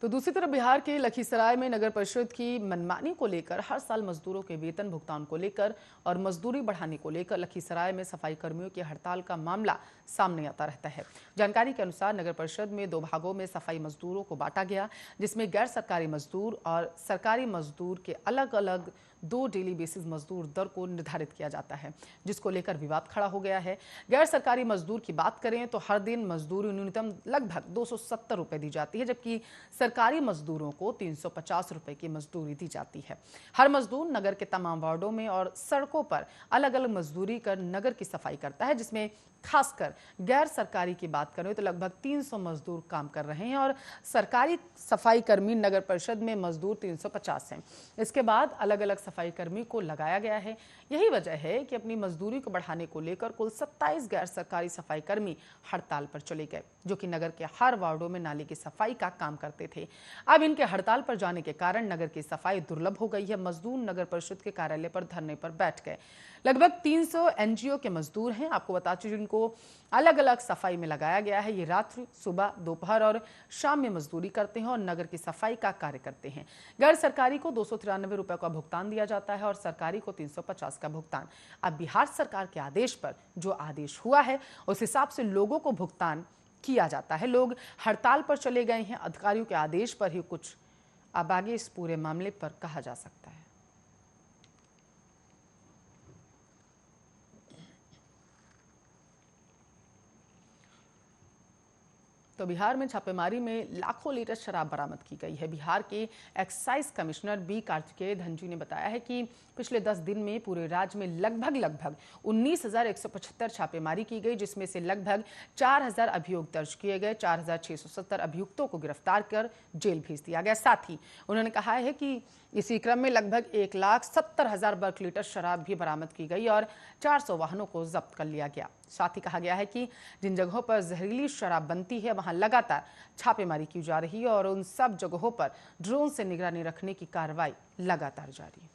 तो दूसरी तरफ बिहार के लखीसराय में नगर परिषद की मनमानी को लेकर हर साल मजदूरों के वेतन भुगतान को लेकर और मजदूरी बढ़ाने को लेकर लखीसराय में सफाई कर्मियों की हड़ताल का मामला सामने आता रहता है। जानकारी के अनुसार नगर परिषद में 2 भागों में सफाई मजदूरों को बांटा गया, जिसमें गैर सरकारी मजदूर और सरकारी मजदूर के अलग अलग 2 डेली बेसिस मजदूर दर को निर्धारित किया जाता है, जिसको लेकर विवाद खड़ा हो गया है। गैर सरकारी मजदूर की बात करें तो हर दिन मजदूरी न्यूनतम लगभग 270 रुपए दी जाती है, जबकि सरकारी मजदूरों को 350 रुपए की मजदूरी दी जाती है। हर मजदूर नगर के तमाम वार्डों में और सड़कों पर अलग अलग मजदूरी कर नगर की सफाई करता है, जिसमें खासकर गैर सरकारी की बात करें तो लगभग 300 मजदूर काम कर रहे हैं और सरकारी सफाई कर्मी नगर परिषद में मजदूर 350 हैं। इसके बाद अलग अलग सफाई कर्मी को लगाया गया है। यही वजह है कि अपनी मजदूरी को बढ़ाने को लेकर कुल 27 गैर सरकारी सफाई कर्मी हड़ताल पर चले गए, जो कि नगर के हर वार्डों में नाली की सफाई का काम करते थे। अब इनके हड़ताल पर जाने के कारण नगर की सफाई दुर्लभ हो गई है। मजदूर नगर परिषद के कार्यालय पर धरने पर बैठ गए। लगभग 300 एनजीओ के मजदूर हैं, आपको बता चुके, जिनको अलग अलग सफाई में लगाया गया है। ये रात्रि, सुबह, दोपहर और शाम में मजदूरी करते हैं और नगर की सफाई का कार्य करते हैं। गैर सरकारी को 293 रुपए का भुगतान दिया जाता है और सरकारी को 350 का भुगतान। अब बिहार सरकार के आदेश पर जो आदेश हुआ है उस हिसाब से लोगों को भुगतान किया जाता है। लोग हड़ताल पर चले गए हैं, अधिकारियों के आदेश पर ही कुछ अब आगे इस पूरे मामले पर कहा जा सकता है। तो बिहार में छापेमारी में लाखों लीटर शराब बरामद की गई है। बिहार के excise commissioner B Karthikeya Dhanji ने बताया है कि पिछले 10 दिन में पूरे राज्य में लगभग 19,175 छापेमारी की गई, जिसमें से लगभग 4,000 अभियोग दर्ज किए गए। 4,670 अभियुक्तों को गिरफ्तार कर जेल भेज दिया गया। साथ ही उन्होंने कहा है कि इसी क्रम में लगभग 1,70,000 वर्ग लीटर शराब भी बरामद की गई और 400 वाहनों को जब्त कर लिया गया। साथ ही कहा गया है कि जिन जगहों पर जहरीली शराब बनती है वहां लगातार छापेमारी की जा रही है और उन सब जगहों पर ड्रोन से निगरानी रखने की कार्रवाई लगातार जारी है।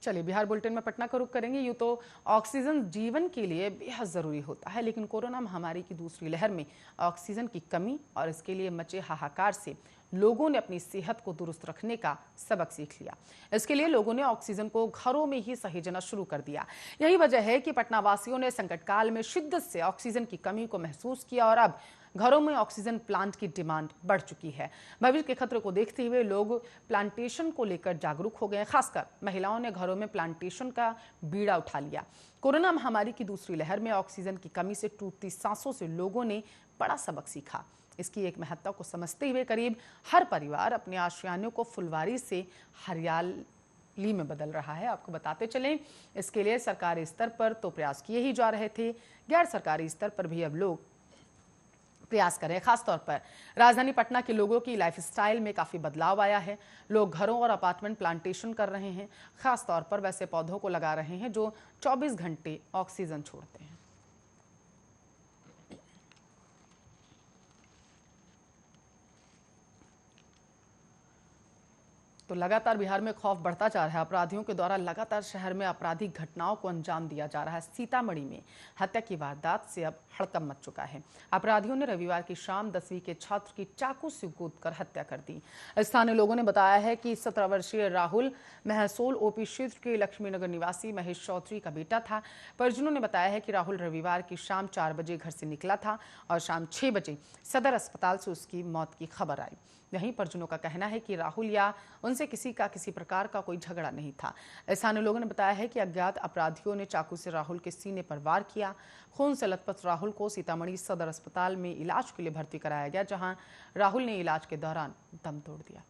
चलिए बिहार बुलेटिन में पटना का रुख करेंगे। यूं तो ऑक्सीजन जीवन के लिए बेहद जरूरी होता है, लेकिन कोरोना महामारी की दूसरी लहर में ऑक्सीजन की कमी और इसके लिए मचे हाहाकार से लोगों ने अपनी सेहत को दुरुस्त रखने का सबक सीख लिया। इसके लिए लोगों ने ऑक्सीजन को घरों में ही सहेजना शुरू कर दिया। यही वजह है कि पटना वासियों ने संकट काल में शिद्दत से ऑक्सीजन की कमी को महसूस किया और अब घरों में ऑक्सीजन प्लांट की डिमांड बढ़ चुकी है। भविष्य के खतरे को देखते हुए लोग प्लांटेशन को लेकर जागरूक हो गए। खासकर महिलाओं ने घरों में प्लांटेशन का बीड़ा उठा लिया। कोरोना महामारी की दूसरी लहर में ऑक्सीजन की कमी से टूटती सांसों से लोगों ने बड़ा सबक सीखा। इसकी एक महत्ता को समझते हुए करीब हर परिवार अपने आशियानों को फुलवारी से हरियाली में बदल रहा है। आपको बताते चलें, इसके लिए सरकारी स्तर पर तो प्रयास किए ही जा रहे थे, गैर सरकारी स्तर पर भी अब लोग प्रयास करें। खासतौर पर राजधानी पटना के लोगों की लाइफस्टाइल में काफी बदलाव आया है। लोग घरों और अपार्टमेंट प्लांटेशन कर रहे हैं। खासतौर पर वैसे पौधों को लगा रहे हैं जो 24 घंटे ऑक्सीजन छोड़ते हैं। तो लगातार बिहार में खौफ बढ़ता जा रहा है। अपराधियों के द्वारा लगातार शहर में आपराधिक घटनाओं को अंजाम दिया जा रहा है। सीतामढ़ी में हत्या की वारदात से अब हड़कंप मच चुका है। अपराधियों ने रविवार की शाम 10वीं के छात्र की चाकू से कूदकर हत्या कर दी। स्थानीय लोगों ने बताया है कि 17 वर्षीय राहुल महसोल ओपी क्षेत्र के लक्ष्मीनगर निवासी महेश चौधरी का बेटा था। परिजनों ने बताया है कि राहुल रविवार की शाम 4 बजे घर से निकला था और शाम 6 बजे सदर अस्पताल से उसकी मौत की खबर आई। वहीं परिजनों का कहना है कि राहुल या उनसे किसी प्रकार का कोई झगड़ा नहीं था। स्थानीय लोगों ने बताया है कि अज्ञात अपराधियों ने चाकू से राहुल के सीने पर वार किया। खून से लथपथ राहुल को सीतामढ़ी सदर अस्पताल में इलाज के लिए भर्ती कराया गया, जहां राहुल ने इलाज के दौरान दम तोड़ दिया।